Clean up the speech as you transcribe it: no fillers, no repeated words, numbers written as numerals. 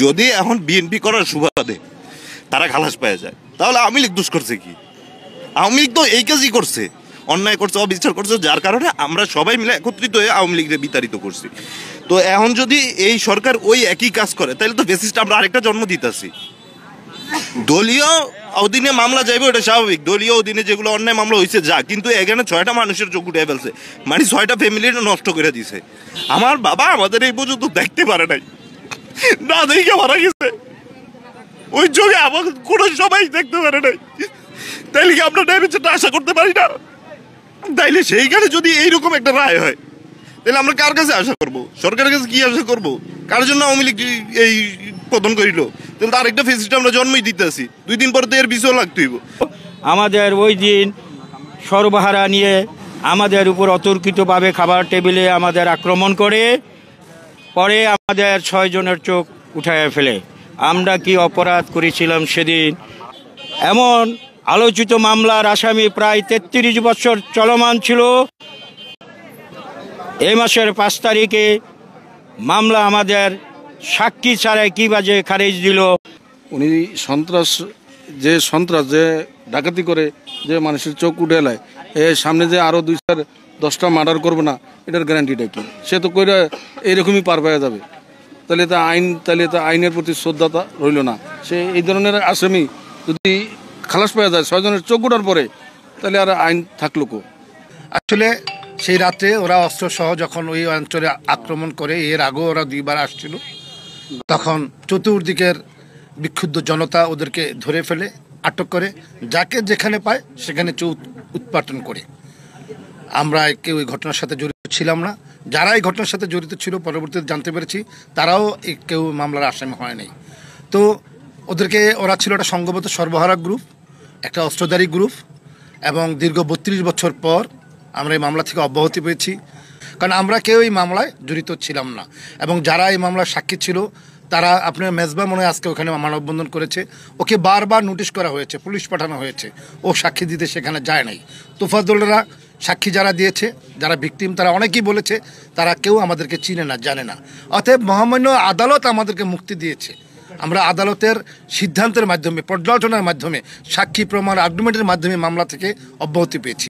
যদি এখন বিএনপি করার সুবাদে তারা খালাস পেয়ে যায়, তাহলে আওয়ামী লীগ দোষ করছে কি? আওয়ামী লীগ তো এই কাজই করছে, অন্যায় করছে, অবিচার করছে, যার কারণে আমরা সবাই মিলে একত্রিত হয়ে আওয়ামী লীগকে বিতাড়িত করছি। তো এখন যদি এই সরকার ওই একই কাজ করে, তাহলে তো বেসিসটা আমরা আরেকটা জন্ম দিতেছি। দলীয় অধীনে মামলা যাইবে, ওটা স্বাভাবিক। দলীয় অধীনে যেগুলো অন্যায় মামলা হয়েছে যা, কিন্তু এখানে 6টা মানুষের চোখ উঠে ফেলছে, মানে 6টা ফ্যামিলির নষ্ট করে দিছে। আমার বাবা আমাদের এই পর্যন্ত দেখতে পারে নাই, না দেখে মারা গেছে, ওই যোগে আমার কোনো সবাই দেখতে পারে নাই। তাইলে কি আমরা ন্যায়বিচারটা আশা করতে পারি না? তাইলে সেইখানে যদি এইরকম একটা রায় হয়, তাহলে আমরা কার কাছে আশা করব? সরকারের কাছে কি আশা করব? কার জন্য আওয়ামী লীগ এই পতন করিল? তাহলে তো আরেকটা ফেসিস্ট আমরা জন্মই দিতে আসি, 2 দিন পর তো এর বিষয় লাগতেইব। আমাদের ওই দিন সর্বহারা নিয়ে আমাদের উপর অতর্কিতভাবে খাবার টেবিলে আমাদের আক্রমণ করে পরে আমাদের 6 জনের চোখ উঠায় ফেলে। আমরা কি অপরাধ করেছিলাম সেদিন? এমন আলোচিত মামলার আসামি প্রায় 33 বছর চলমান ছিল। এই মাসের 5 তারিখে মামলা আমাদের সাক্ষী ছাড়াই কি বাজে খারিজ দিল। উনি সন্ত্রাস যে ডাকাতি করে যে মানুষের চোখ উঠে এলায়, এর সামনে যে আরও 2-10টা মার্ডার করবো না, এটার গ্যারান্টিটা কি? সে তো কইরা এইরকমই পার পাওয়া যাবে। তাহলে তো আইনের প্রতি শ্রদ্ধাটা রইল না। সে এই ধরনের আসামি যদি খালাস পাওয়া যায় 6 জনের চোখ উঠার পরে, তাহলে আর আইন থাকলো কো? আসলে সেই রাতে ওরা অস্ত্রসহ যখন ওই অঞ্চলে আক্রমণ করে, এর আগেও ওরা 2বার আসছিল, তখন চতুর্দিকের বিক্ষুব্ধ জনতা ওদেরকে ধরে ফেলে, আটক করে, যাকে যেখানে পায় সেখানে উৎপাটন করে। আমরা কেউ ওই ঘটনার সাথে জড়িত ছিলাম না। যারা এই ঘটনার সাথে জড়িত ছিল পরবর্তীতে জানতে পেরেছি তারাও কেউ মামলার আসামি হয় নাই। তো ওরা ছিল একটা সংঘবদ্ধ সর্বহারা গ্রুপ, একটা অস্ত্রধারী গ্রুপ, এবং দীর্ঘ 32 বছর পর আমরা এই মামলা থেকে অব্যাহতি পেয়েছি, কারণ আমরা কেউ এই মামলায় জড়িত ছিলাম না। এবং যারা এই মামলার সাক্ষী ছিল তারা, আপনার মেজবা মনে হয় আজকে ওখানে মানববন্ধন করেছে, ওকে বারবার নোটিশ করা হয়েছে, পুলিশ পাঠানো হয়েছে, ও সাক্ষী দিতে সেখানে যায় নাই। তোফাজ্জলরা সাক্ষী যারা দিয়েছে, যারা ভিকটিম, তারা অনেকেই বলেছে তারা কেউ আমাদেরকে চিনে না, জানে না। অতএব মহামান্য আদালত আমাদেরকে মুক্তি দিয়েছে। আমরা আদালতের সিদ্ধান্তের মাধ্যমে, পর্যালোচনার মাধ্যমে, সাক্ষী প্রমাণ, আর্গুমেন্টের মাধ্যমে মামলা থেকে অব্যাহতি পেয়েছি।